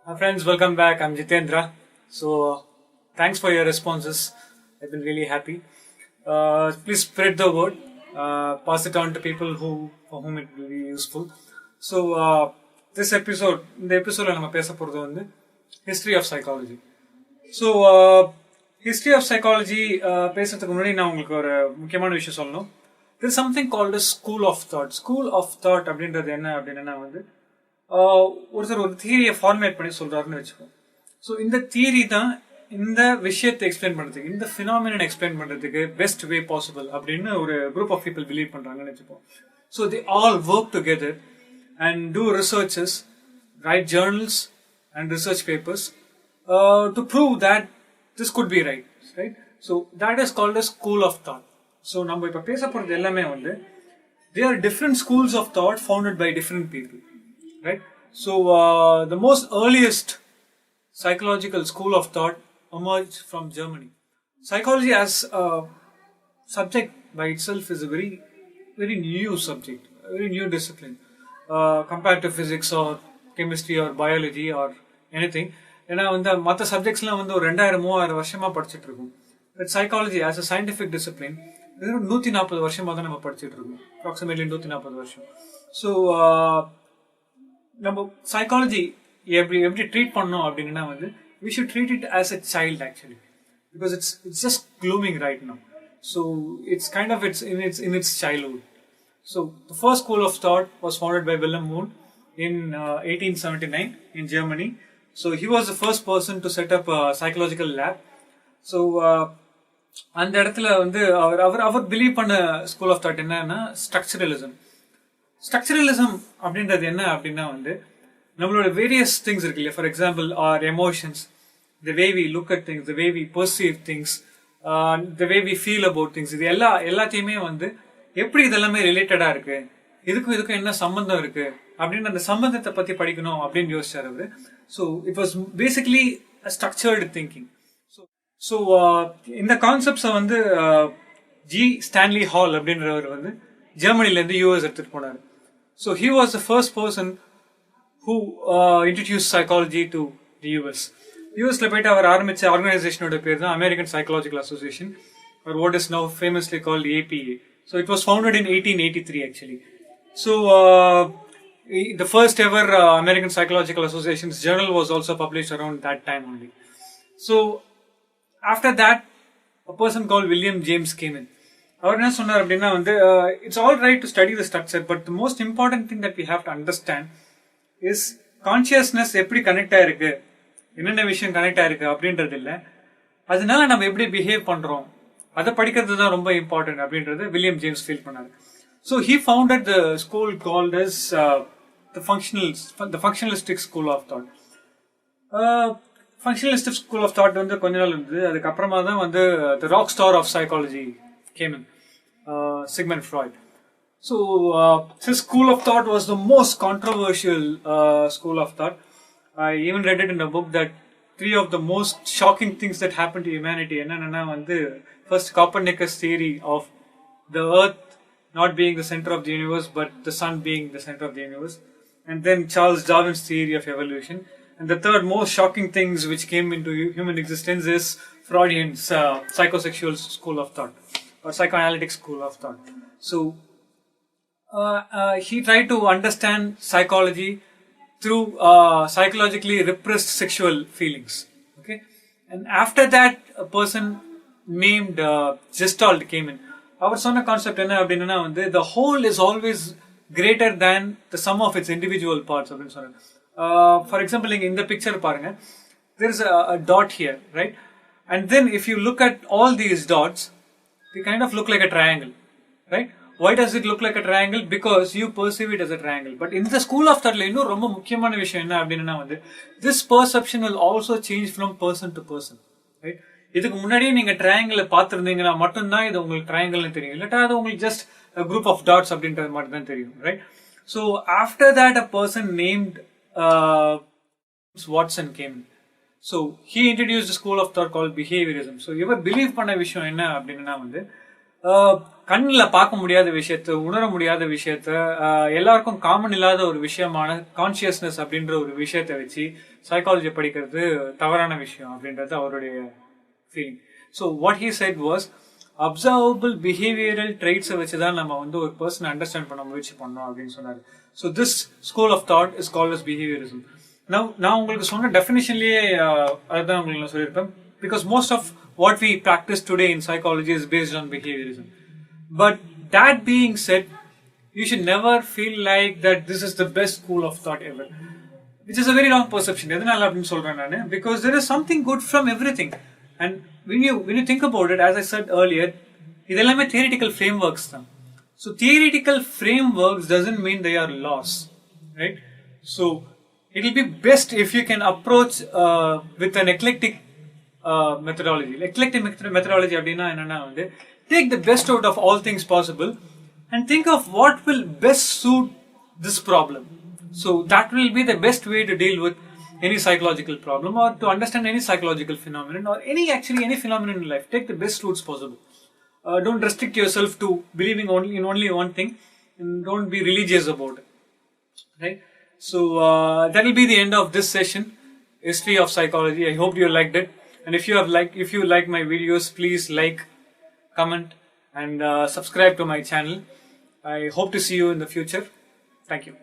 Hi friends, welcome back. I'm Jitendra. Thanks for your responses. I've been really happy. Please spread the word. Pass it on to people for whom it will be useful. This episode, இந்த எபிசோட்ல நம்ம பேச போறது வந்து history of psychology. So, history of psychology பேசுறதுக்கு முன்னாடி நான் உங்களுக்கு ஒரு முக்கியமான விஷயம் சொல்லணும். There is something called a school of thought. School of thought அப்படின்றது என்ன அப்படின்னா வந்து ஒருத்தர் ஒரு தியரியை ஃபார்மேட் பண்ணி சொல்றாருன்னு வச்சுக்கோம். ஸோ இந்த தியரி தான் இந்த விஷயத்தை எக்ஸ்பிளைன் பண்றதுக்கு, இந்த ஃபினாமினன் எக்ஸ்பிளைன் பண்றதுக்கு பெஸ்ட் வே பாசிபிள் அப்படின்னு ஒரு குரூப் ஆஃப் பீப்புள் பிலீவ் பண்றாங்கன்னு வச்சுப்போம். So they all work together and do researches, write journals and research papers to prove that this could be right. So that is called a school of thought. ஸோ நம்ம இப்போ பேச போறது எல்லாமே வந்து they are different schools of thought founded by different people. Right? So, the most earliest psychological school of thought emerged from Germany. Psychology as a subject by itself is a very new subject, a very new discipline compared to physics or chemistry or biology or anything. ஏன்னா வந்து மற்ற சப்ஜெக்ட்ஸ்லாம் வந்து ஒரு 2000-3000 வருஷமா படிச்சுட்டு இருக்கோம். But psychology as a scientific discipline 140 வருஷமா தான் நம்ம படிச்சுட்டு இருக்கோம், அப்ராக்சிமேட்லி 140 வருஷம். ஸோ நம்ம சைக்காலஜி எப்படி ட்ரீட் பண்ணோம் அப்படின்னா வந்து we should treat it as a child actually, because it's just blooming right now. So it's kind of in its childhood. So the first school of thought was founded by Wilhelm Wundt in 1879 in Germany. So he was the first person to set up a psychological lab. So அந்த இடத்துல வந்து அவர் believe பண்ண school of thought என்னன்னா structuralism. Structuralism அப்படின்றது என்ன அப்படின்னா வந்து நம்மளோட வேரியஸ் திங்ஸ் இருக்கு இல்லையா, for example or emotions, the way we look at things, the way we perceive things, the way we feel about things, இது எல்லாத்தையுமே வந்து எப்படி இதெல்லாமே ரிலேட்டடா இருக்கு, இதுக்கும் என்ன சம்பந்தம் இருக்கு அப்படின்னு அந்த சம்பந்தத்தை பத்தி படிக்கணும் அப்படின்னு யோசிச்சார் அவரு. So it was basically structured thinking. So இந்த கான்செப்ட்ஸை வந்து ஜி ஸ்டான்லி ஹால் அப்படின்றவர் வந்து ஜெர்மனில இருந்து யூஎஸ் எடுத்துட்டு போனாரு. So he was the first person who introduced psychology to the US. யூஎஸ்ல போயிட்டு அவர் ஆரம்பிச்ச ஆர்கனைசேஷனோட பேர் தான் American psychological association, or what is now famously called APA. So it was founded in 1883 actually. So the first ever American Psychological Association's journal was also published around that time only. So after that a person called William James came in. அவர் என்ன சொன்னார் அப்படின்னா வந்து it's all right to study the structure, but the most important thing that we have to understand is consciousness எப்படி connect ஆயிருக்கு, என்னென்ன விஷயம் connect ஆயிருக்கு அப்படின்றது இல்லை, அதனால நம்ம எப்படி பிஹேவ் பண்றோம் அதை படிக்கிறது தான் ரொம்ப இம்பார்ட்டன்ட் அப்படின்றது வில்லியம் ஜேம்ஸ் ஃபீல் பண்ணாரு. So he founded the school called as the functionalistic school of thought. Functionalistic school of thought வந்து கொஞ்ச நாள் இருந்தது. அதுக்கப்புறமா தான் வந்து the rock star of psychology came in, Sigmund Freud. So his school of thought was the most controversial school of thought. I even read it in a book that 3 of the most shocking things that happened to humanity enna vandu first Copernicus theory of the earth not being the center of the universe but the sun being the center of the universe, and then Charles Darwin's theory of evolution, and the third most shocking things which came into human existence is Freudian's psychosexual school of thought or psychoanalytic school of thought. So he tried to understand psychology through psychologically repressed sexual feelings. Okay, and after that a person named Gestalt came in. அவர் சொன்ன concept என்ன அப்படின்னா வந்து the whole is always greater than the sum of its individual parts அப்படின்னு சொன்னாங்க. For example, in the picture பாருங்க, there is a dot here, right? And then if you look at all these dots, they kind of look like a triangle, right? Why does it look like a triangle? Because you perceive it as a triangle. But in the school of thought la inno romba mukkiyamaana vishayam enna appadina vandu this perception will also change from person to person, right? idukku munnadiye neenga triangle paathirundinga mattum dhaan idu ungalku triangle nu theriyum, illata adu ungalku just a group of dots அப்படின்றது மட்டும் தான் தெரியும், right? So after that a person named Watson came in. So he introduced a school of thought called behaviorism. So இவர் believe பண்ண விஷயம் என்ன அப்படின்னா வந்து கண்ணில் பார்க்க முடியாத விஷயத்த, உணர முடியாத விஷயத்த, எல்லாருக்கும் காமன் இல்லாத ஒரு விஷயமான கான்சியஸ்னஸ் அப்படின்ற ஒரு விஷயத்தை வச்சு சைக்காலஜி படிக்கிறது தவறான விஷயம் அப்படின்றது அவருடைய feeling. So what he said was, observable behavioural ட்ரைட்ஸை வச்சு தான் நம்ம வந்து ஒரு பர்சனை அண்டர்ஸ்டாண்ட் பண்ண முயற்சி பண்ணோம் அப்படின்னு சொன்னார். So this school of thought is called as behaviourism. நான் உங்களுக்கு சொன்ன டெஃபினேஷன்லேயே அதுதான் உங்களுக்கு நான் சொல்லியிருப்பேன். Because most of what we practise today in psychology is based on behaviourism. But that being said, you should never feel like that this is the best school of thought ever, which is a very wrong perception. எதனால அப்படின்னு சொல்றேன் நானு, because there is something good from everything. And when you think about it, as I said earlier, இதெல்லாமே theoretical frameworks தான். So theoretical frameworks doesn't mean they are laws, right? So it will be best if you can approach with an eclectic methodology. Eclectic methodology அப்படின்னா என்னன்னா வந்து, take the best out of all things possible and think of what will best suit this problem. So that will be the best way to deal with any psychological problem or to understand any psychological phenomenon or any phenomenon in life. Take the best routes possible. Don't restrict yourself to believing only one thing, and don't be religious about it. Right? So that will be the end of this session, History of Psychology. I hope you liked it. And if you like my videos, please like, comment and subscribe to my channel. I hope to see you in the future. Thank you.